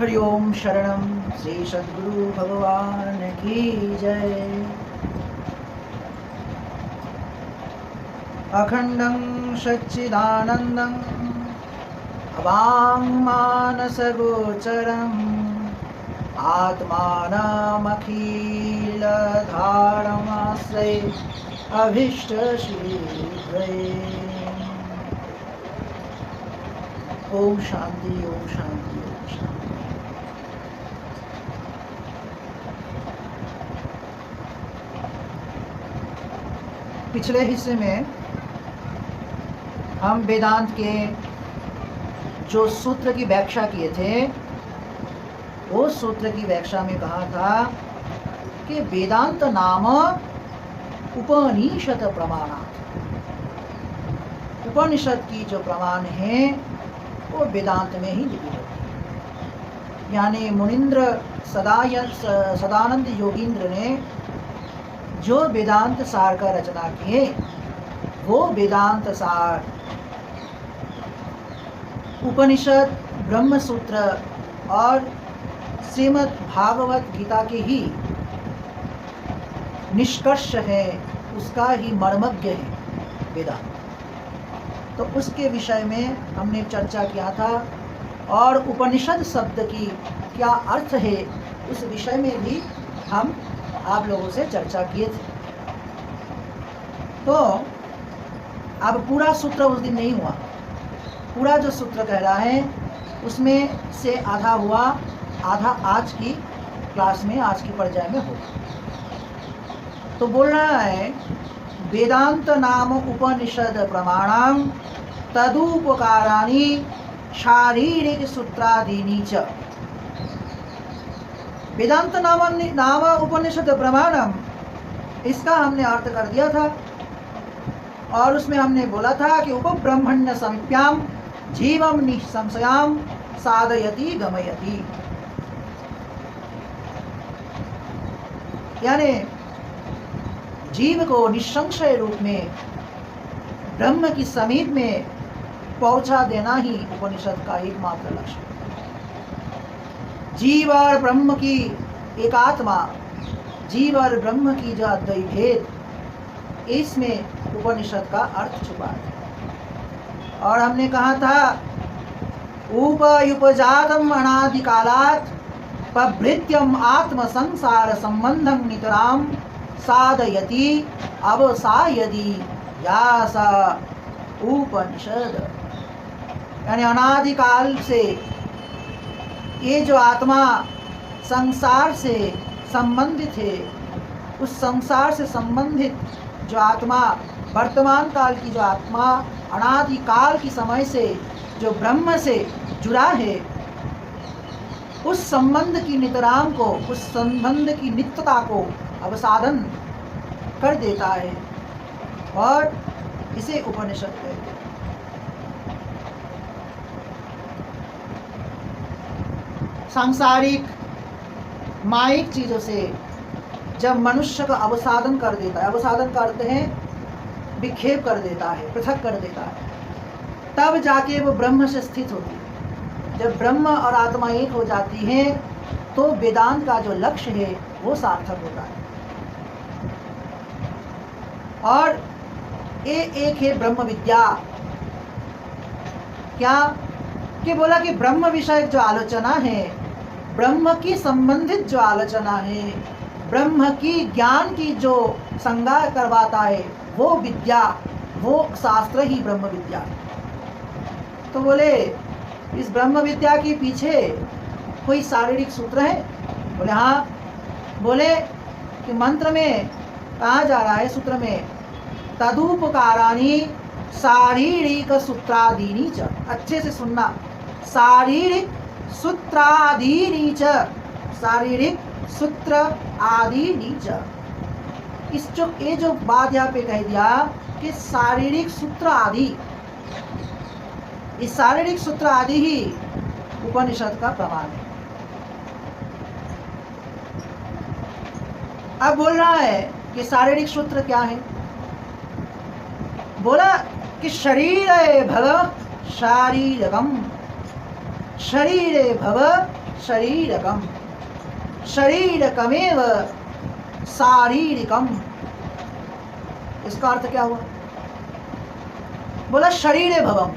हरिओम शरणम श्री सद्गुरु भगवान की जय। अखंडं सच्चिदानंदं अवाङ्मानसगोचरम् आत्मानमखिलधारमाश्रये अभीष्टसिद्धये। ओम शांति ओम शांति ओम शांति। पिछले हिस्से में हम वेदांत के जो सूत्र की व्याख्या किए थे, वो सूत्र की व्याख्या में कहा था कि वेदांत नाम उपनिषद प्रमाणात्, उपनिषद की जो प्रमाण है वो वेदांत में ही लिखी होती है। यानी मुनीन्द्र सदानंद योगींद्र ने जो वेदांत सार का रचना किए, वो वेदांत सार उपनिषद, ब्रह्म सूत्र और श्रीमद् भागवत गीता के ही निष्कर्ष है, उसका ही मर्मज्ञ है वेदांत। तो उसके विषय में हमने चर्चा किया था और उपनिषद शब्द की क्या अर्थ है, उस विषय में भी हम आप लोगों से चर्चा किए थे। तो अब पूरा सूत्र उस दिन नहीं हुआ, पूरा जो सूत्र कह रहा है उसमें से आधा हुआ, आधा आज की क्लास में, आज की पर्याय में होगा। तो बोल रहा है वेदांत नाम उपनिषद प्रमाणां तदुपकाराणि शारीरिक सूत्रादीनि च। वेदांत नाम उपनिषद प्रमाणम, इसका हमने अर्थ कर दिया था और उसमें हमने बोला था कि उपब्रह्मण्य समीप्याम जीवम निसंशयाम साधयति गमयति। यानी जीव को निसंशय रूप में ब्रह्म की समीप में पहुंचा देना ही उपनिषद का एकमात्र लक्ष्य है। जीव और ब्रह्म की एकात्मा, जीव और ब्रह्म की जो अद्वैत भेद, इसमें उपनिषद का अर्थ छुपा है। और हमने कहा था उपयुपजातम अनादिकालात् प्रभृत्यम आत्म संसार संबंधं नितराम साधयति अवसायति या सा उपनिषद। यानी अनादिकाल से ये जो आत्मा संसार से संबंधित है, उस संसार से संबंधित जो आत्मा, वर्तमान काल की जो आत्मा अनादिकाल की समय से जो ब्रह्म से जुड़ा है, उस संबंध की नितराम को, उस संबंध की नित्यता को अवसाधन कर देता है और इसे उपनिषद कहते हैं। सांसारिक माइक चीजों से जब मनुष्य का अवसाधन कर देता है, अवसाधन करते हैं विक्षेप कर देता है, पृथक कर देता है, तब जाके वो ब्रह्म से स्थित होती है। जब ब्रह्म और आत्मा एक हो जाती है तो वेदांत का जो लक्ष्य है वो सार्थक होता है। और ये एक है ब्रह्म विद्या। क्या कि बोला कि ब्रह्म विषय जो आलोचना है, ब्रह्म की संबंधित जो आलोचना है, ब्रह्म की ज्ञान की जो संज्ञा करवाता है, वो विद्या, वो शास्त्र ही ब्रह्म विद्या है। तो बोले इस ब्रह्म विद्या के पीछे कोई शारीरिक सूत्र है? बोले हाँ। बोले कि मंत्र में कहा जा रहा है, सूत्र में तदुपकाराणि शारीरिक सूत्रादीनि च। अच्छे से सुनना, शारीरिक सूत्रादीनि च, शारीरिक सूत्र आदि च। इस जो ये जो बात यहाँ पे कह दिया कि शारीरिक सूत्र आदि, इस शारीरिक सूत्र आदि ही उपनिषद का प्रमाण है। अब बोल रहा है कि शारीरिक सूत्र क्या है? बोला कि शरीरे भव शारीरकम, शरीरे भव शरीरकम, शरीरकमेव शारीरिकम। इसका अर्थ क्या हुआ? बोला शरीरे भवम,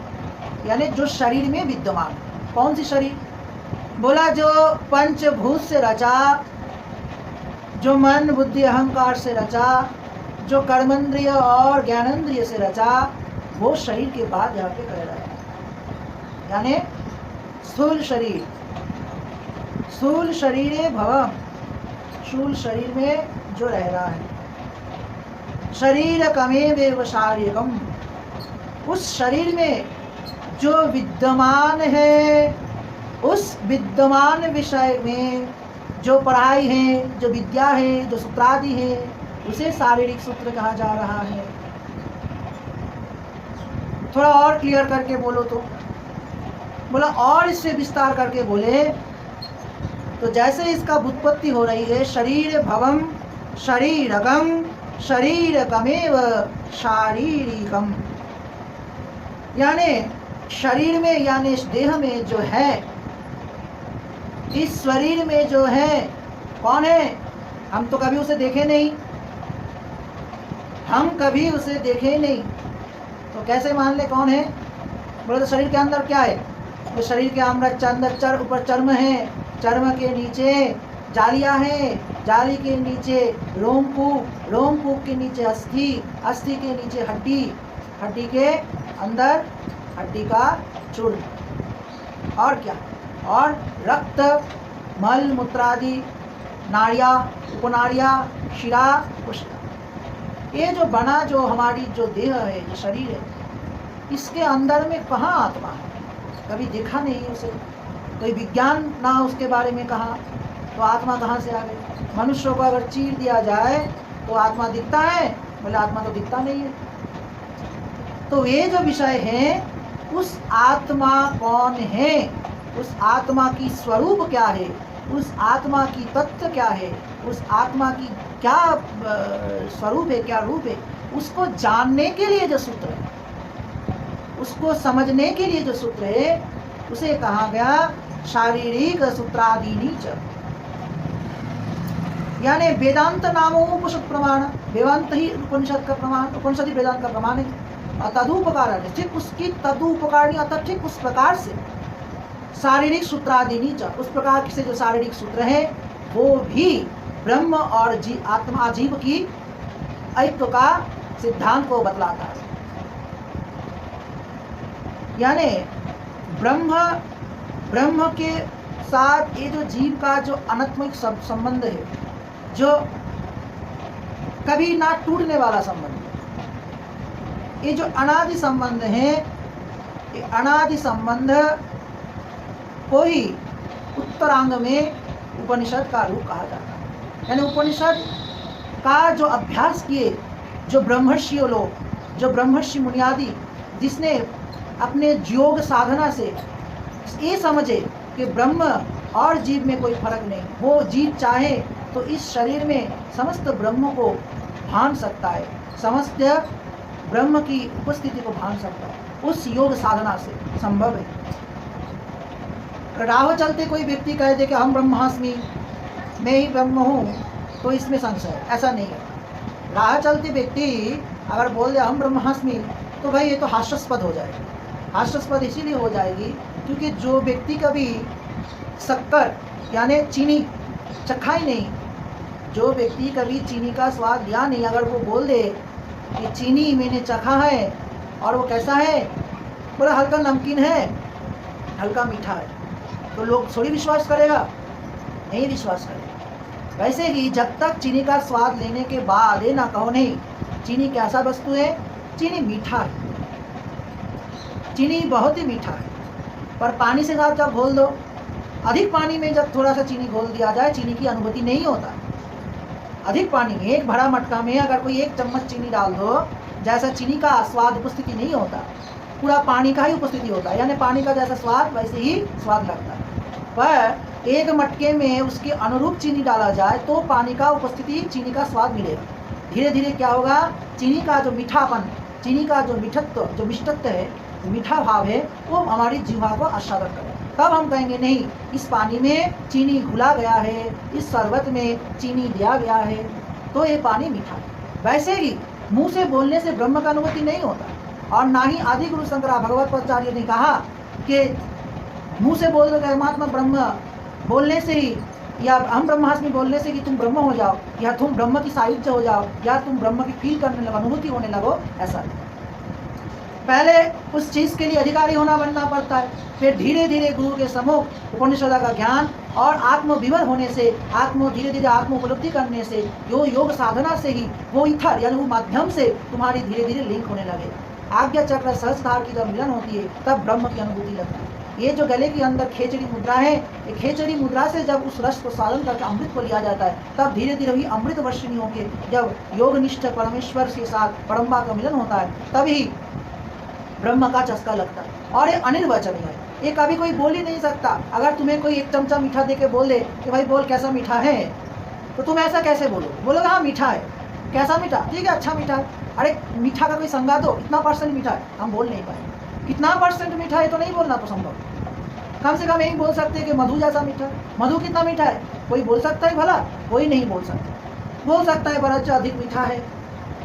यानी जो शरीर में विद्यमान। कौन सी शरीर? बोला जो पंचभूत से रचा, जो मन बुद्धि अहंकार से रचा, जो कर्मेंद्रिय और ज्ञानेंद्रिय से रचा, वो शरीर के बाद यहाँ पे कह रहा है, यानी स्थूल शरीर। स्थूल शरीरे भवम, स्थूल शरीर में जो रह रहा है। शरीरकमेव शारीरकम, उस शरीर में जो विद्यमान है, उस विद्यमान विषय में जो पढ़ाई है, जो विद्या है, जो सूत्रादि है, उसे शारीरिक सूत्र कहा जा रहा है। थोड़ा और क्लियर करके बोलो तो, बोला और इससे विस्तार करके बोले तो जैसे इसका व्युत्पत्ति हो रही है, शरीर भवम शरीरकम शरीरकमेव शारीरिकम, यानी शरीर में, यानी इस देह में जो है, इस शरीर में जो है, कौन है? हम तो कभी उसे देखे नहीं, हम कभी उसे देखे नहीं, तो कैसे मान ले कौन है? बोले तो शरीर के अंदर क्या है? तो शरीर के अंदर ऊपर चर्म है, चर्म के नीचे जालियां हैं, जाली के नीचे रोमकूप, रोमकूप के नीचे अस्थि, अस्थि के नीचे हड्डी, हड्डी के अंदर हड्डी का चूर्ण, और क्या? और रक्त, मल मूत्रादि, नाड़ियाँ, उपनाड़ियाँ, शिरा, कुष्ठ। ये जो बना, जो हमारी जो देह है, जो शरीर है, इसके अंदर में कहाँ आत्मा है? कभी देखा नहीं उसे, कोई विज्ञान ना उसके बारे में कहा, तो आत्मा कहाँ से आ गई? मनुष्यों को अगर चीर दिया जाए तो आत्मा दिखता है? बोले आत्मा तो दिखता नहीं है। तो ये जो विषय है, उस आत्मा कौन है, उस आत्मा की स्वरूप क्या है, उस आत्मा की तत्व क्या है, उस आत्मा की क्या स्वरूप है, क्या रूप है, उसको जानने के लिए जो सूत्र है, उसको समझने के लिए जो सूत्र है, उसे कहा गया शारीरिक सूत्रादीनी च, यानी वेदांत नामो उपनिषद प्रमाण। वेदांत ही उपनिषद का प्रमाण, उपनिषद ही वेदांत का प्रमाण है। तदुपकार, ठीक उसकी तदुपकारणी, अर्थात ठीक उस प्रकार से शारीरिक सूत्रादीनी च, उस प्रकार से जो शारीरिक सूत्र है वो भी ब्रह्म और आत्मा जीव की ऐक्य का सिद्धांत को बतलाता है। यानी ब्रह्म के साथ ये जो जीव का जो अनात्मिक संबंध है, जो कभी ना टूटने वाला संबंध है, ये जो अनादि संबंध है, ये अनादि संबंध को ही उत्तरांग में उपनिषद का रूप कहा जाता है। यानी उपनिषद का जो अभ्यास किए जो ब्रह्मर्षि लोग, जो ब्रह्मर्षि मुनियादि, जिसने अपने योग साधना से ये समझे कि ब्रह्म और जीव में कोई फर्क नहीं, वो जीव चाहे तो इस शरीर में समस्त ब्रह्म को भान सकता है, समस्त ब्रह्म की उपस्थिति को भान सकता है, उस योग साधना से संभव है। राह चलते कोई व्यक्ति कह दे कि हम ब्रह्मास्मि, मैं ही ब्रह्म हूँ, तो इसमें संशय है, ऐसा नहीं है। राह चलते व्यक्ति अगर बोल दे हम ब्रह्मास्मि, तो भाई ये तो हास्यास्पद हो जाएगी। हास्यास्पद इसीलिए हो जाएगी क्योंकि जो व्यक्ति कभी शक्कर यानी चीनी चखा ही नहीं, जो व्यक्ति कभी चीनी का स्वाद लिया नहीं, अगर वो बोल दे कि चीनी मैंने चखा है और वो कैसा है, बोला हल्का नमकीन है, हल्का मीठा है, तो लोग थोड़ी विश्वास करेगा? नहीं विश्वास करेगा। वैसे ही जब तक चीनी का स्वाद लेने के बाद ये ना कहो नहीं चीनी कैसा वस्तु है, चीनी मीठा है, चीनी बहुत ही मीठा है, पर पानी से साथ जब घोल दो, अधिक पानी में जब थोड़ा सा चीनी घोल दिया जाए, चीनी की अनुभूति नहीं होता। अधिक पानी में, एक भरा मटका में अगर कोई 1 चम्मच चीनी डाल दो, जैसा चीनी का स्वाद उपस्थिति नहीं होता, पूरा पानी का ही उपस्थिति होता है, यानी पानी का जैसा स्वाद वैसे ही स्वाद लगता है। पर एक मटके में उसके अनुरूप चीनी डाला जाए तो पानी का उपस्थिति, चीनी का स्वाद मिलेगा। धीरे धीरे क्या होगा, चीनी का जो मीठापन, चीनी का जो मिठत्व, जो मिष्टत्व है, मीठा भाव है, वो हमारी जीवा को आस्वादन करेगा। तब हम कहेंगे नहीं, इस पानी में चीनी घुला गया है, इस शरबत में चीनी दिया गया है, तो ये पानी मीठा है। वैसे ही मुंह से बोलने से ब्रह्म का अनुभूति नहीं होता, और ना ही आदि गुरु शंकरा भगवत पदाचार्य ने कहा कि मुंह से बोल रहे परमात्मा ब्रह्म बोलने से ही, या हम ब्रह्मास्मि बोलने से कि तुम ब्रह्म हो जाओ, या तुम ब्रह्म की साहित्य हो जाओ, या तुम ब्रह्म की फील करने लगो, अनुभूति होने लगो, ऐसा नहीं। पहले उस चीज़ के लिए अधिकारी होना बनना पड़ता है, फिर धीरे धीरे गुरु के सम्मुख उपनिषद का ज्ञान और आत्मविवर होने से, धीरे धीरे आत्म उपलब्धि करने से, योग साधना से ही वो इथर यानी वो माध्यम से तुम्हारी धीरे धीरे लिंक होने लगेगा। आज्ञा चक्र सहस्त्रधार की जब मिलन होती है तब ब्रह्म की अनुभूति लगती है। ये जो गले के अंदर खेचड़ी मुद्रा है, ये खेचड़ी मुद्रा से जब उस रस को साधन करके अमृत को लिया जाता है, तब धीरे धीरे ही अमृत वर्षिणी होकर जब योगनिष्ठ परमेश्वर के साथ परम्बा का मिलन होता है, तभी ब्रह्म का चस्का लगता है। और ये अनिर्वचनीय है, ये कभी कोई बोल ही नहीं सकता। अगर तुम्हें कोई एक चमचा मीठा दे के बोल दे कि भाई बोल कैसा मीठा है, तो तुम ऐसा कैसे बोलोगे हाँ मीठा है। कैसा मीठा? ठीक है, अच्छा मीठा है। अरे मीठा का कोई संज्ञा दो, इतना परसेंट मीठा है, हम बोल नहीं पाएंगे। कितना परसेंट मीठा है तो नहीं बोलना तो संभव। कम से कम यही बोल सकते हैं कि मधु जैसा मीठा है। मधु कितना मीठा है कोई बोल सकता है भला? कोई नहीं बोल सकता। बोल सकता है बड़ा अधिक मीठा है,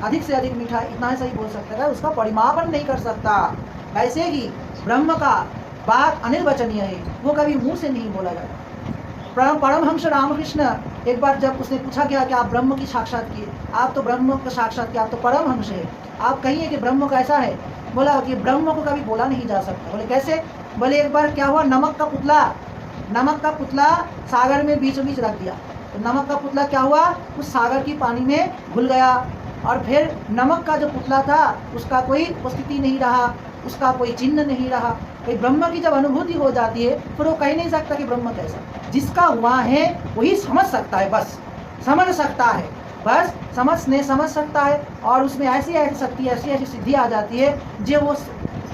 अधिक से अधिक मीठा है, इतना ऐसा ही बोल सकता है, उसका परिमापन नहीं कर सकता। वैसे ही ब्रह्म का बात अनिर्वचनीय है, वो कभी मुंह से नहीं बोला जाता। परमहंस रामकृष्ण एक बार जब उसने पूछा गया कि आप ब्रह्म की साक्षात किए, आप तो ब्रह्म का साक्षात किया, आप तो परमहंस है, आप कहिए कि ब्रह्म कैसा है। बोला कि ब्रह्म को कभी बोला नहीं जा सकता। बोले कैसे? बोले एक बार क्या हुआ, नमक का पुतला सागर में बीचों बीच रख दिया, तो नमक का पुतला क्या हुआ, उस सागर की पानी में घुल गया, और फिर नमक का जो पुतला था उसका कोई उपस्थिति नहीं रहा, उसका कोई चिन्ह नहीं रहा। भाई ब्रह्म की जब अनुभूति हो जाती है फिर वो कह नहीं सकता कि ब्रह्म कैसा। जिसका हुआ है वही समझ सकता है, बस समझ सकता है, बस समझ सकता है। और उसमें ऐसी शक्ति, ऐसी सिद्धि आ जाती है जो वो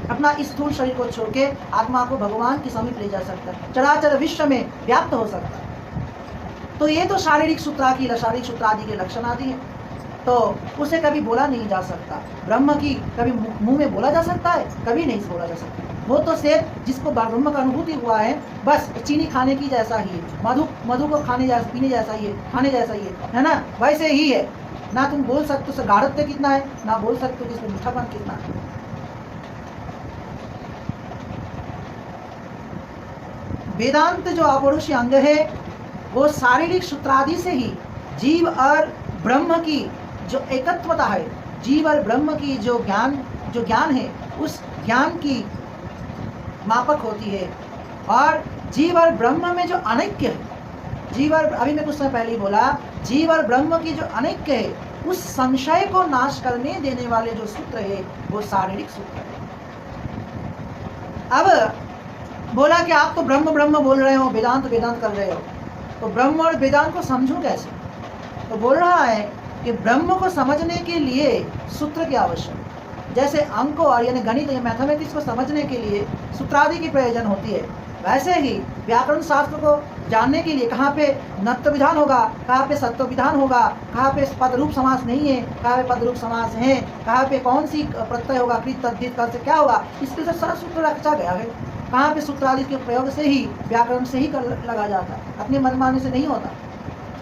अपना इस स्थूल शरीर को छोड़ के आत्मा को भगवान की समीप ले जा सकता है, चराचर विश्व में व्याप्त हो सकता है। तो ये तो शारीरिक सूत्रादि के लक्षण आदि हैं, तो उसे कभी बोला नहीं जा सकता। ब्रह्म की कभी मुंह में बोला जा सकता है? कभी नहीं बोला जा सकता। वो तो सिर्फ जिसको ब्रह्म का अनुभूति हुआ है, बस चीनी खाने की जैसा ही है, मधु को पीने जैसा ही है, खाने जैसा ही है ना, वैसे ही है। ना तुम बोल सकते हो गाढ़त्य कितना है, ना बोल सकते हो इसमें मीठापन कितना है। वेदांत जो अपौरुषीय अंग है वो शारीरिक सूत्रादि से ही जीव और ब्रह्म की जो एकत्वता है, जीव और ब्रह्म की जो ज्ञान है, उस ज्ञान की मापक होती है। और जीव और ब्रह्म में जो अनैक्य है, जीव और अभी मैं कुछ समय पहले ही बोला, जीव और ब्रह्म की जो अनैक्य है, उस संशय को नाश करने देने वाले जो सूत्र है वो शारीरिक सूत्र है। अब बोला कि आप तो ब्रह्म बोल रहे हो, वेदांत कर रहे हो, तो ब्रह्म और वेदांत को समझूं कैसे? तो बोल रहा है कि ब्रह्म को समझने के लिए सूत्र की आवश्यकता, जैसे अंक और यानी गणित या मैथमेटिक्स को समझने के लिए सूत्रादि की प्रयोजन होती है, वैसे ही व्याकरण शास्त्र को जानने के लिए कहाँ पे नत्व विधान होगा, कहाँ पे सत्व विधान होगा, कहाँ पे पदरूप समास नहीं है, कहाँ पे पदरूप समास है, कहाँ पे कौन सी प्रत्यय होगा, कृत तद्धित कल से क्या होगा, इसके लिए सारा सूत्र रचा गया है। कहाँ पे सूत्रादि के प्रयोग से ही, व्याकरण से ही लगा जाता है, अपने मनमाने से नहीं होता।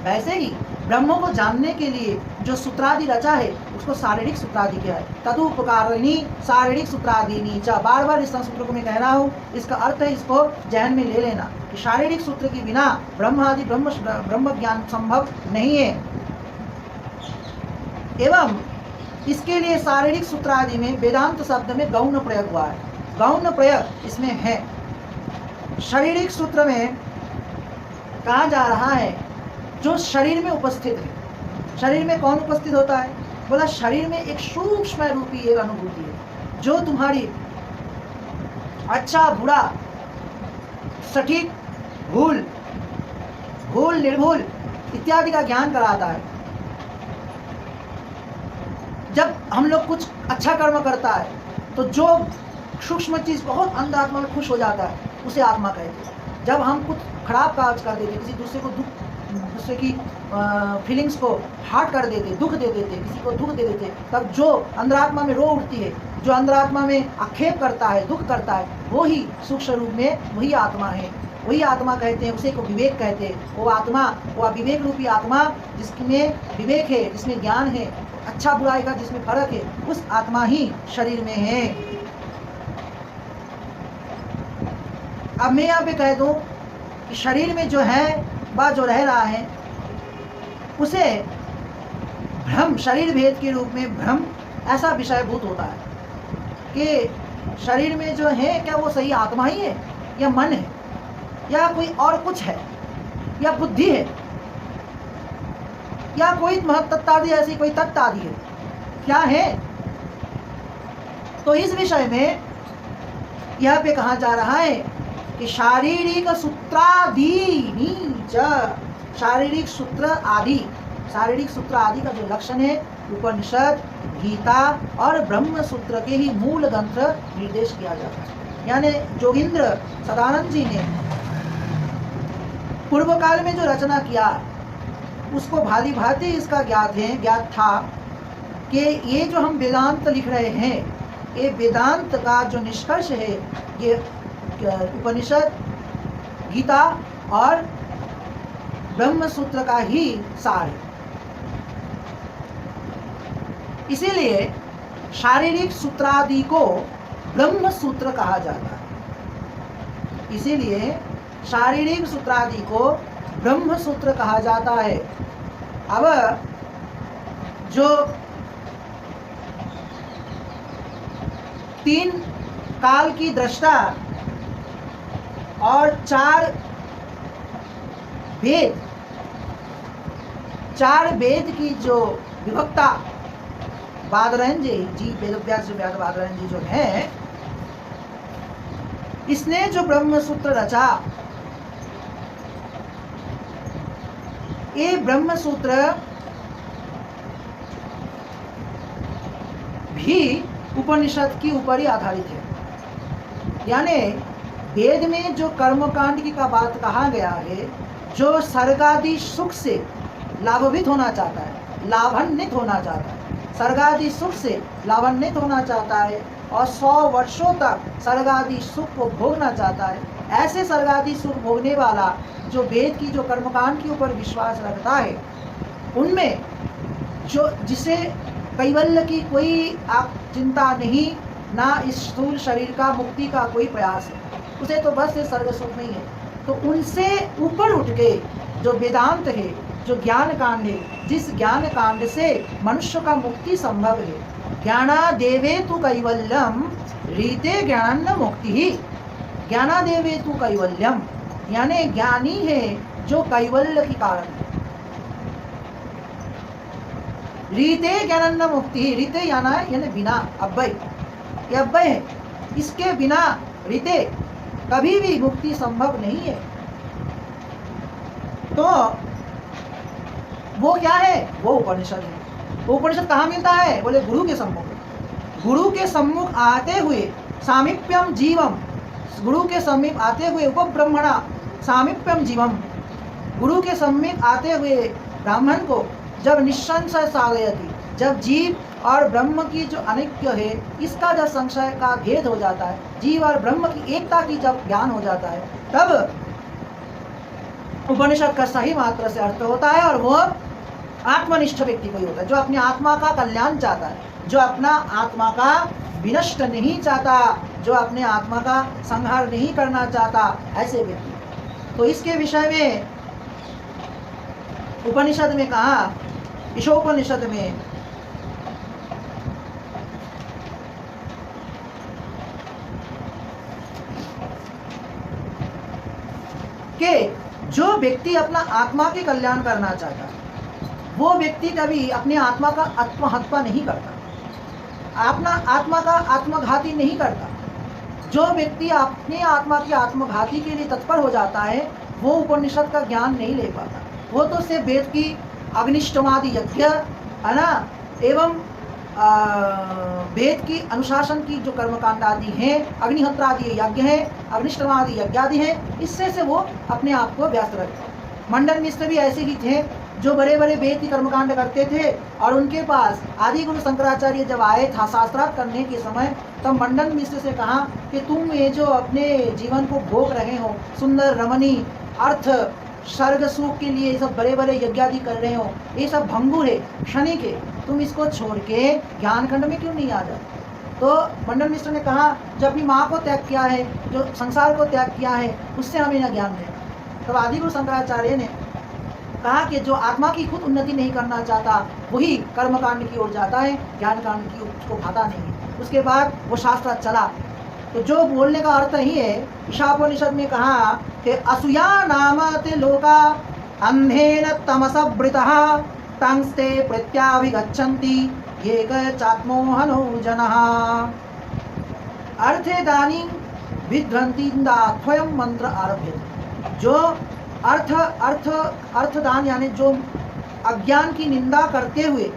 वैसे ही ब्रह्म को जानने के लिए जो सूत्रादि रचा है उसको शारीरिक सूत्रादि क्या है, तदुपकारिणी शारीरिक सूत्रादिनी च। बार बार इस सूत्र को मैं कह रहा हूँ, इसका अर्थ है इसको जहन में ले लेना कि शारीरिक सूत्र के बिना ब्रह्म ज्ञान संभव नहीं है। एवं इसके लिए शारीरिक सूत्रादि में वेदांत शब्द में गौण प्रयोग हुआ है, गौण प्रयोग इसमें है। शारीरिक सूत्र में कहा जा रहा है जो शरीर में उपस्थित है। शरीर में कौन उपस्थित होता है? बोला शरीर में एक सूक्ष्म रूपी एक अनुभूति है जो तुम्हारी अच्छा बुरा, सटीक भूल निर्भूल इत्यादि का ज्ञान कराता है। जब हम लोग कुछ अच्छा कर्म करता है तो जो सूक्ष्म चीज बहुत अंदर आत्मा में खुश हो जाता है उसे आत्मा कहते हैं। जब हम कुछ खराब काज कर देते, किसी दूसरे की फीलिंग्स को हार्ट कर देते, दुख दे देते, किसी को दुख दे देते, तब जो अंदर आत्मा में रो उठती है, जो अंतरात्मा में आक्षेप करता है, दुख करता है, वो ही सूक्ष्म रूप में वही आत्मा है। वही आत्मा कहते हैं, उसे को विवेक कहते हैं। वो आत्मा, वो विवेक रूपी आत्मा जिसमें विवेक है, जिसमें ज्ञान है, अच्छा बुराई का जिसमें फर्क है, उस आत्मा ही शरीर में है। अब मैं यहाँ पे कह दूं कि शरीर में जो है वह जो रह रहा है उसे भ्रम, शरीर भेद के रूप में भ्रम ऐसा विषयभूत होता है कि शरीर में जो है क्या वो सही आत्मा ही है, या मन है, या कोई और कुछ है, या बुद्धि है, या कोई महत्त्व आदि ऐसी कोई तत्व आदि है, क्या है। तो इस विषय में यह पे कहा जा रहा है कि शारीरिक सूत्रादीनि च, शारीरिक सूत्र आदि, शारीरिक सूत्र आदि का जो लक्षण है उपनिषद, गीता और ब्रह्म सूत्र के ही मूल ग्रंथ निर्देश किया जाता है। यानी जोगिंद्र सदानंद जी ने पूर्व काल में जो रचना किया उसको भांति भांति इसका ज्ञात था कि ये जो हम वेदांत लिख रहे हैं, ये वेदांत का जो निष्कर्ष है ये उपनिषद, गीता और ब्रह्म सूत्र का ही सार है। इसीलिए शारीरिक सूत्रादि को ब्रह्म सूत्र कहा जाता है। इसीलिए शारीरिक सूत्रादि को ब्रह्म सूत्र कहा जाता है। अब जो 3 काल की दृष्टा और 4 वेद की जो विभक्ता बादरायण जी वेदव्यास बादरायण जी जो है, इसने जो ब्रह्म सूत्र रचा, ये ब्रह्म सूत्र भी उपनिषद के ऊपर ही आधारित है। यानी वेद में जो कर्मकांड की का बात कहा गया है, जो स्वर्गादि सुख से लाभान्वित होना चाहता है, लाभान्वित होना चाहता है, स्वर्गादि सुख से लाभान्वित होना चाहता है और 100 वर्षों तक स्वर्गादि सुख को भोगना चाहता है, ऐसे स्वर्गादि सुख भोगने वाला जो वेद की जो कर्मकांड के ऊपर विश्वास रखता है, उनमें जो जिसे कैवल्य की कोई चिंता नहीं, ना इस स्थूल शरीर का मुक्ति का कोई प्रयास है, उसे तो बस ये स्वर्ग सुख नहीं है, तो उनसे ऊपर उठ के जो वेदांत है, जो ज्ञान कांड है, जिस ज्ञान कांड से मनुष्य का मुक्ति संभव है, ज्ञानादेवे तु कैवल्यम रीते ज्ञान मुक्ति ही, ज्ञानादेवे तु कैवल्यम, यानी ज्ञानी है जो कैवल्य की कारण है। रीते ज्ञान मुक्ति, रीते यानी बिना, अव्यय, ये अव्यय है, इसके बिना रीते कभी भी मुक्ति संभव नहीं है। तो वो क्या है? वो उपनिषद है। उपनिषद कहाँ मिलता है? बोले गुरु के सम्मुख। गुरु के सम्मुख आते हुए सामीप्यम जीवम, गुरु के समीप आते हुए उपब्रह्मणा सामीप्यम जीवम, गुरु के समीप आते हुए ब्राह्मण को जब निस्संशय साधयति, जब जीव और ब्रह्म की जो अनैक्य है इसका जब संशय का भेद हो जाता है, जीव और ब्रह्म की एकता की जब ज्ञान हो जाता है, तब उपनिषद का सही मात्रा से अर्थ होता है और वो आत्मनिष्ठ व्यक्ति को ही होता है, जो अपनी आत्मा का कल्याण चाहता है, जो अपना आत्मा का विनष्ट नहीं चाहता, जो अपने आत्मा का संहार नहीं करना चाहता, ऐसे व्यक्ति। तो इसके विषय में उपनिषद में कहा, ईशोपनिषद में कि जो व्यक्ति अपना आत्मा के कल्याण करना चाहता है, वो व्यक्ति कभी अपने आत्मा का आत्महत्या नहीं करता, अपना आत्मा का आत्मघाती नहीं करता। जो व्यक्ति अपने आत्मा की आत्मघाती के लिए तत्पर हो जाता है, वो उपनिषद का ज्ञान नहीं ले पाता। वो तो सिर्फ वेद की अग्निष्टमादि यज्ञ है ना, एवं वेद की अनुशासन की जो कर्मकांड आदि हैं, अग्निहोत्र आदि यज्ञ हैं, अग्निष्टमादि यज्ञ आदि हैं, इससे से वो अपने आप को व्यस्त रखते हैं। मंडन मिश्र भी ऐसे ही थे जो बड़े बड़े वेद की कर्मकांड करते थे, और उनके पास आदि गुरु शंकराचार्य जब आए था शास्त्रार्थ करने के समय, तब मंडन मिश्र से कहा कि तुम ये जो अपने जीवन को भोग रहे हो, सुंदर रमणी अर्थ स्वर्ग सुख के लिए ये सब बड़े बड़े यज्ञादि कर रहे हो, ये सब भंगुर है, क्षणिक है, तुम इसको छोड़ के ज्ञान खंड में क्यों नहीं आ जाते? तो मंडन मिश्र ने कहा, जो अपनी माँ को त्याग किया है, जो संसार को त्याग किया है, उससे हमें न ज्ञान दें। तब आदि गुरु शंकराचार्य ने कहा कि जो आत्मा की खुद उन्नति नहीं करना चाहता वही कर्मकांड की ओर जाता है, ज्ञान कांड की उसको भाता नहीं है। उसके बाद वो शास्त्र चला। तो जो बोलने का अर्थ ही है, ईशापोनिषद में कहा कि असूया नाम ते लोका अंधेन तमसवृतः तंस्ते प्रत्याभिगच्छन्ति येक चात्मोहनो जनः। अर्थेदानी विध्वंतिन्दात्वयं मंत्र आरभ्यते। जो अर्थदान यानी जो अज्ञान की निंदा करते हुए,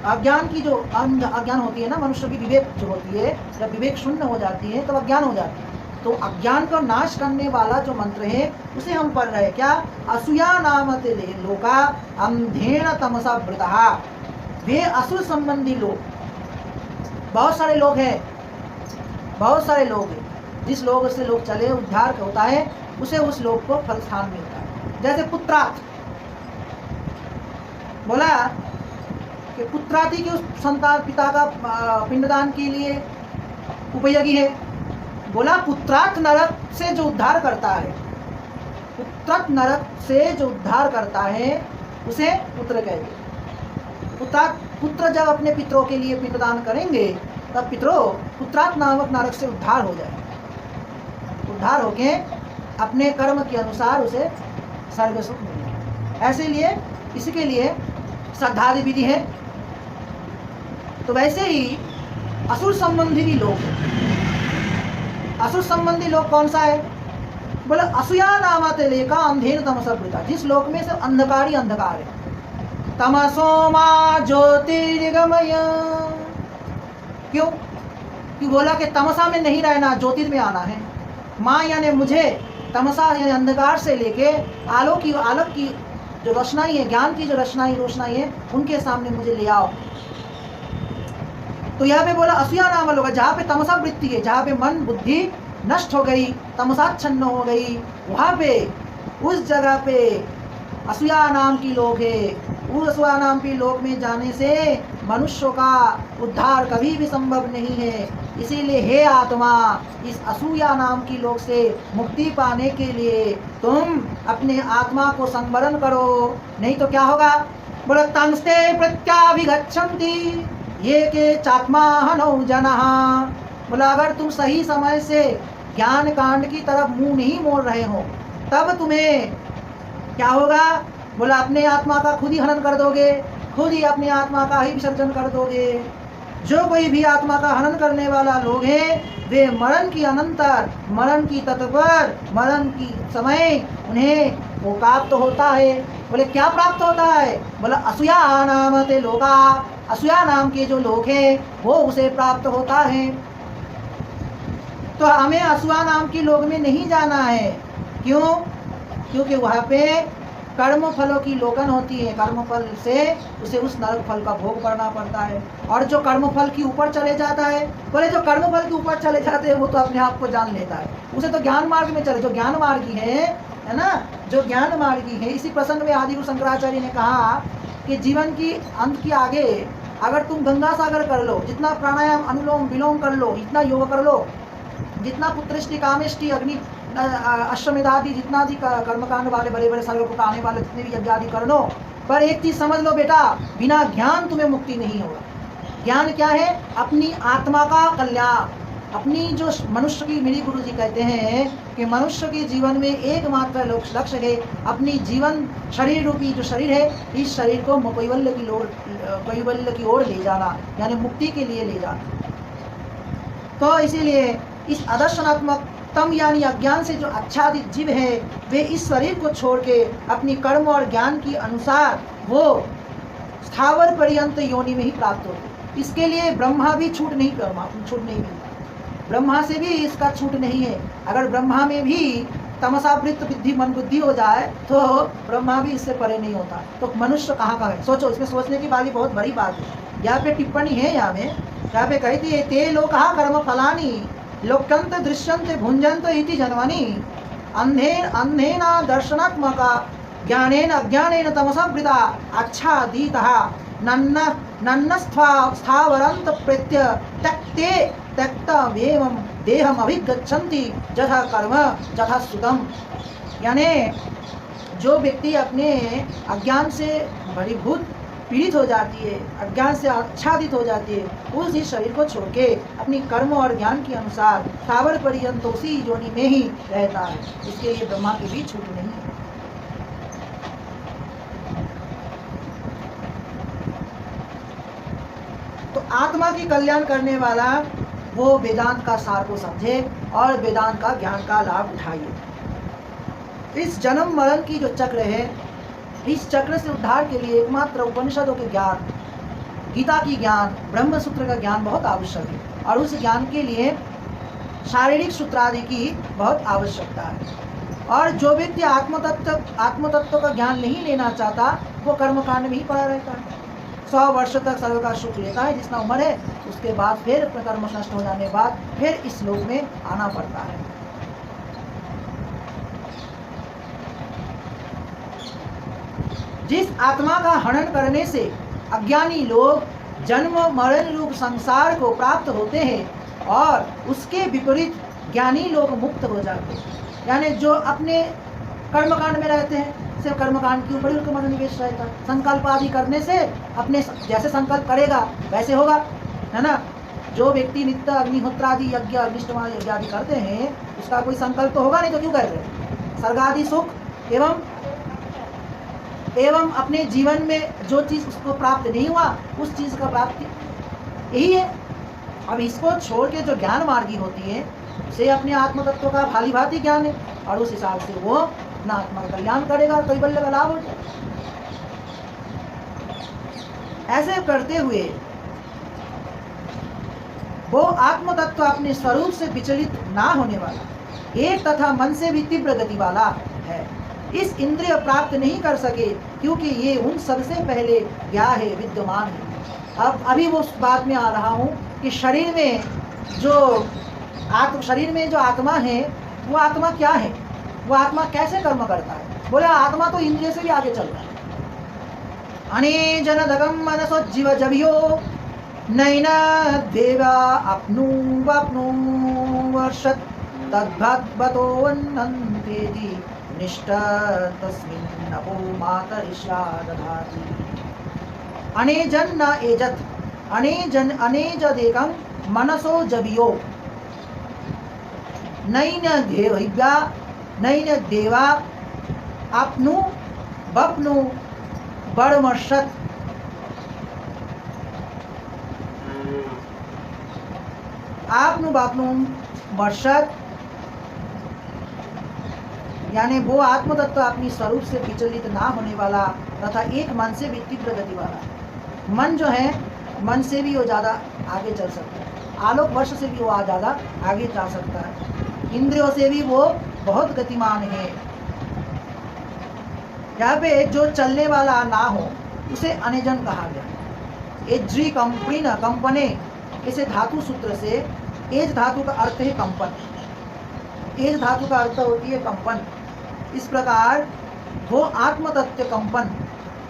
अज्ञान की जो अज्ञान होती है ना, मनुष्य की विवेक जो होती है, जब विवेक शून्य हो जाती है तब अज्ञान हो जाती है। तो अज्ञान का नाश करने वाला जो मंत्र है उसे हम पढ़ रहे हैं। क्या? असूया नामते लोका अंधेन तमसा वृतः। वे असुर संबंधी लोग, बहुत सारे लोग हैं, बहुत सारे लोग हैं, जिस लोग से लोग चले उद्धार होता है उसे उस लोग को फल स्थान मिलता है। जैसे पुत्रार्थ बोला कि पुत्रादि की उस संतान पिता का पिंडदान के लिए उपयोगी है। बोला पुत्रार्थ नरक से जो उद्धार करता है, पुत्रार्थ नरक से जो उद्धार करता है उसे पुत्र कहते। पुत्र जब अपने पितरों के लिए पिंडदान करेंगे तब पुत्रार्थ नामक नरक से उद्धार हो जाए, उद्धार होके अपने कर्म के अनुसार उसे स्वर्ग सुख मिले। ऐसे लिए इसके लिए श्रद्धादि विधि है। तो वैसे ही असुर संबंधी भी लोग हैं। असुर संबंधी लोग कौन सा है? बोले असूया नामते लेका अंधेन तमसवृता। जिस लोक में सिर्फ अंधकार ही अंधकार है। तमसो मा ज्योतिर्गमय। क्यों? क्यों बोला कि तमसा में नहीं रहना, ज्योतिर में आना है। माँ यानी मुझे, तमसा यानी अंधकार से लेके आलोक की जो रोशनाई है, ज्ञान की जो रोशनाई है, उनके सामने मुझे ले आओ। तो यहाँ पे बोला असूया नाम लोग, जहाँ पे तमसा वृत्ति है, जहाँ पे मन बुद्धि नष्ट हो गई, तमसाच्छन्न हो गई, वहाँ पे उस जगह पे असूया नाम की लोग है। उस असूया नाम की लोग में जाने से मनुष्य का उद्धार कभी भी संभव नहीं है। इसीलिए हे आत्मा, इस असूया नाम की लोग से मुक्ति पाने के लिए तुम अपने आत्मा को संवरण करो, नहीं तो क्या होगा? बोला तंस्ते प्रत्याभिगच्छन्ति ये के चात्माहनौ जनः। बोला अगर तुम सही समय से ज्ञान कांड की तरफ मुंह नहीं मोड़ रहे हो तब तुम्हें क्या होगा? बोला अपने आत्मा का खुद ही हनन कर दोगे, खुद ही अपने आत्मा का ही विसर्जन कर दोगे। जो कोई भी आत्मा का हनन करने वाला लोग हैं वे मरण की अनंतर, मरण की तत्पर, मरण की समय उन्हें वो प्राप्त होता है। बोले क्या प्राप्त होता है? बोला असूया नामते लोका। असूया नाम के जो लोग हैं वो उसे प्राप्त होता है। तो हमें असूया नाम के लोग में नहीं जाना है। क्यों? क्योंकि वहाँ पे कर्म फलों की लोकन होती है। कर्म फल से उसे उस नरक फल का भोग करना पड़ता है। और जो कर्म फल की ऊपर चले जाता है, बोले जो कर्म फल के ऊपर चले जाते हैं वो तो अपने आप को जान लेता है, उसे तो ज्ञान मार्ग में चले। जो ज्ञान मार्गी है ना, जो ज्ञान मार्गी है। इसी प्रसंग में आदि गुरु शंकराचार्य ने कहा कि जीवन की अंत के आगे अगर तुम गंगा सागर कर लो, जितना प्राणायाम अनुलोम विलोम कर लो, इतना योग कर लो, जितना पुत्रेष्टि कामेष्टि अग्नि अश्वमेधादि जितना भी कर्मकांड वाले बड़े बड़े सर्व को आने वाले जितने भी यज्ञ आदि कर लो, पर एक चीज समझ लो बेटा, बिना ज्ञान तुम्हें मुक्ति नहीं होगा। ज्ञान क्या है? अपनी आत्मा का कल्याण। अपनी जो मनुष्य की, मेरी गुरु जी कहते हैं कि मनुष्य के जीवन में एकमात्र लक्ष्य है अपनी जीवन शरीर रूपी जो शरीर है, इस शरीर को कैवल्य की ओर ले जाना, यानी मुक्ति के लिए ले जाना। तो इसीलिए इस अदर्शनात्मक तम यानी अज्ञान से जो आच्छादित जीव है वे इस शरीर को छोड़ के अपनी कर्म और ज्ञान के अनुसार वो स्थावर पर्यंत योनि में ही प्राप्त होते। इसके लिए ब्रह्मा भी छूट नहीं मिलता, ब्रह्मा से भी इसका छूट नहीं है। अगर ब्रह्मा में भी तमसावृत्त बुद्धि मन बुद्धि हो जाए तो ब्रह्मा भी इससे परे नहीं होता। तो मनुष्य कहाँ का है, सोचो। इसमें सोचने की वाली बहुत बड़ी बात है। यहाँ पे टिप्पणी है, यहाँ पे कहती है ते लोका कर्म फलानी लोक्यंत दृश्यंत भुंजंत इति जन्मनि अंधेन दर्शनात्मका ज्ञानेन अज्ञानेन तमसावृता आच्छादितः नन्न स्थावरंत प्रत्य त्यक्ते त्यक्तमेवं देहम अभिगच्छन्ति यथा कर्म यथा सुतम। यानी जो व्यक्ति अपने अज्ञान से भरीभूत पीड़ित हो जाती है, अज्ञान से आच्छादित हो जाती है, उस इस शरीर को छोड़ के अपनी कर्म और ज्ञान के अनुसार स्थावर पर्यंत उसी योनि में ही रहता है। इसके लिए ब्रह्मा की भी छूट नहीं है। तो आत्मा की कल्याण करने वाला वो वेदांत का सार को समझे और वेदांत का ज्ञान का लाभ उठाइए। इस जन्म मरण की जो चक्र है, इस चक्र से उद्धार के लिए एकमात्र उपनिषदों के ज्ञान, गीता की ज्ञान, ब्रह्म सूत्र का ज्ञान बहुत आवश्यक है। और उस ज्ञान के लिए शारीरिक सूत्रादि की बहुत आवश्यकता है। और जो व्यक्ति आत्मतत्व का ज्ञान नहीं लेना चाहता वो कर्मकांड में ही पड़ा रहता है। 100 वर्ष तक सर्व का सुख लेता है जितना उम्र है, उसके बाद फिर कर्म नष्ट हो जाने के बाद फिर इस लोक में आना पड़ता है। जिस आत्मा का हनन करने से अज्ञानी लोग जन्म मरण रूप संसार को प्राप्त होते हैं और उसके विपरीत ज्ञानी लोग मुक्त हो जाते हैं। यानी जो अपने कर्मकांड में रहते हैं, सिर्फ कर्मकांड के ऊपर ही उनका मन निवेश रहता है। संकल्प आदि करने से अपने जैसे संकल्प करेगा वैसे होगा, है ना। जो व्यक्ति नित्य अग्निहोत्रादि यज्ञ अग्निष्टमा यज्ञ आदि करते हैं उसका कोई संकल्प तो होगा नहीं, तो क्यों कर रहे हैं। स्वर्गादि सुख एवं अपने जीवन में जो चीज़ उसको प्राप्त नहीं हुआ उस चीज़ का प्राप्ति यही है। अब इसको छोड़ के जो ज्ञान मार्गी होती है उसे अपने आत्म तत्व का भाली भांति ज्ञान है और उस हिसाब से वो अपना आत्मा का कल्याण करेगा, कैवल्य का लाभ हो जाए। ऐसे करते हुए वो आत्म तत्व अपने स्वरूप से विचलित ना होने वाला, एक तथा मन से भी तीव्र गति वाला है। इस इंद्रिय प्राप्त नहीं कर सके क्योंकि ये उन सबसे पहले क्या है, विद्यमान है। अब अभी वो उस बात में आ रहा हूँ कि शरीर में जो आत्मा है वो आत्मा क्या है, वो आत्मा कैसे कर्म करता है। बोला आत्मा तो इंद्रिय से भी आगे चल रहा है। अने जनदगम मनसो जीव जबियो नैना देवा अपनु वर्षत तद्भद्वतो वन्नन्तेति निष्ठ तस्मिन् नभो मातरिष्या दधाति। अनेजन न एजत अनेजदेकं मनसो जबियो नैन देवा अपनु बपनु बड़मर्षत। आपनु बापनु वर्षत यानी वो आत्मतत्व अपनी स्वरूप से विचलित ना होने वाला तथा एक मन से भी तीव्र गति वाला। मन जो है, मन से भी वो ज़्यादा आगे चल सकता है, आलोक वर्ष से भी वो ज़्यादा आगे जा सकता है, इंद्रियों से भी वो बहुत गतिमान है। यहाँ पे जो चलने वाला ना हो उसे अनेजन कहा गया। एज्री कंपने इसे धातु सूत्र से एज धातु का अर्थ है कंपन। एज धातु का अर्थ होती है कंपन। इस प्रकार वो आत्मतत्व कंपन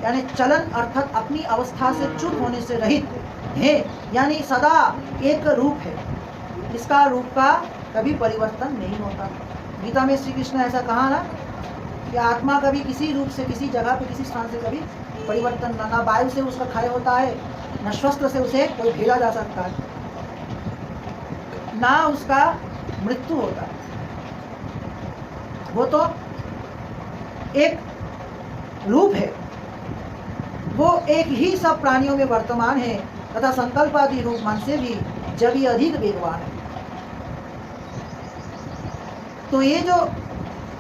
यानी चलन अर्थात अपनी अवस्था से च्युत होने से रहित है, यानी सदा एक रूप है। इसका रूप का कभी परिवर्तन नहीं होता। गीता में श्री कृष्ण ऐसा कहा ना कि आत्मा कभी किसी रूप से किसी जगह पे किसी स्थान से कभी परिवर्तन ना वायु से उसका क्षय होता है, न शस्त्र से उसे कोई भेजा जा सकता है, ना उसका मृत्यु होता है। वो तो एक रूप है, वो एक ही सब प्राणियों में वर्तमान है तथा संकल्प आदि रूप मन से भी जब ही अधिक वेगवान है। तो ये जो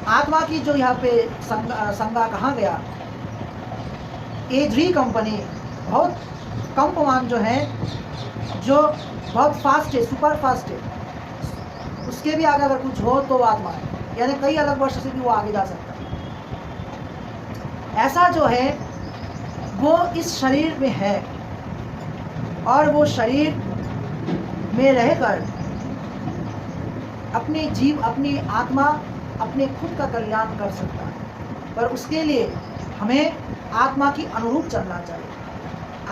आत्मा की जो यहाँ पे संज्ञा कहा गया, एजरी कंपनी बहुत कंपमान जो है, जो बहुत फास्ट है, सुपर फास्ट है, उसके भी आगे अगर कुछ हो तो आत्मा है। यानी कई अलग वर्ष से भी वो आगे जा सकता है। ऐसा जो है वो इस शरीर में है और वो शरीर में रहकर अपनी आत्मा अपने खुद का कल्याण कर सकता है, पर उसके लिए हमें आत्मा की अनुरूप चलना चाहिए।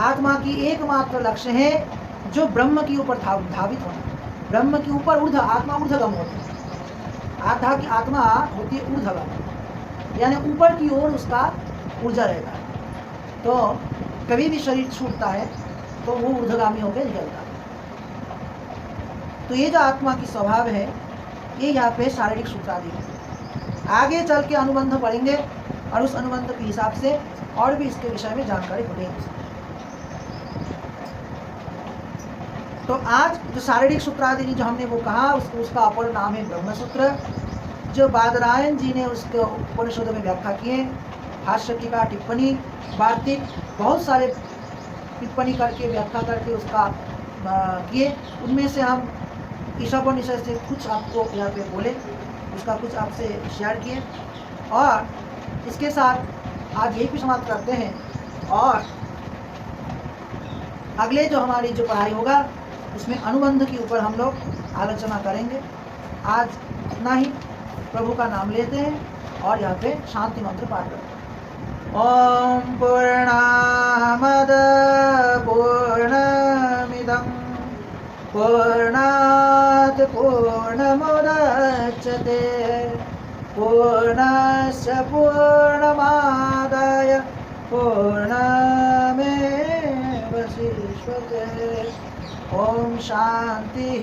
आत्मा की एकमात्र लक्ष्य है जो ब्रह्म के ऊपर धावित होना। ब्रह्म के ऊपर आत्मा ऊर्ध्वगम होती है। आत्मा होती है ऊर्ध्वगम, यानी ऊपर की ओर उसका ऊर्जा रहता है। तो कभी भी शरीर छूटता है तो वो ऊर्ध्वगामी होकर निकलता है। तो ये जो आत्मा की स्वभाव है ये यहाँ पे शारीरिक सूत्रादि है। आगे चल के अनुबंध पढ़ेंगे और उस अनुबंध के हिसाब से और भी इसके विषय में जानकारी बढ़ेगी। तो आज जो शारीरिक सूत्रादि जो हमने वो कहा उसका अपर नाम है ब्रह्मसूत्र, जो बादरायण जी ने उसके उपनिषदों में व्याख्या किए। भाष्य टीका टिप्पणी वार्तिक बहुत सारे टिप्पणी करके व्याख्या करके उसका किए। उनमें से हम ईशापनिषद से कुछ आपको यहाँ पे बोले, उसका कुछ आपसे शेयर किए और इसके साथ आज यही भी समाप्त करते हैं। और अगले जो हमारी जो पढ़ाई होगा उसमें अनुबंध के ऊपर हम लोग आलोचना करेंगे। आज इतना ही, प्रभु का नाम लेते हैं और यहाँ पे शांति मंत्र पाठ करते हैं। ओम पूर्णामद पूर्णमिदं पूर्णात् पूर्णमुदच्यते पूर्णस्य पूर्णमादाय पूर्णमेवावशिष्यते। ओम शांति।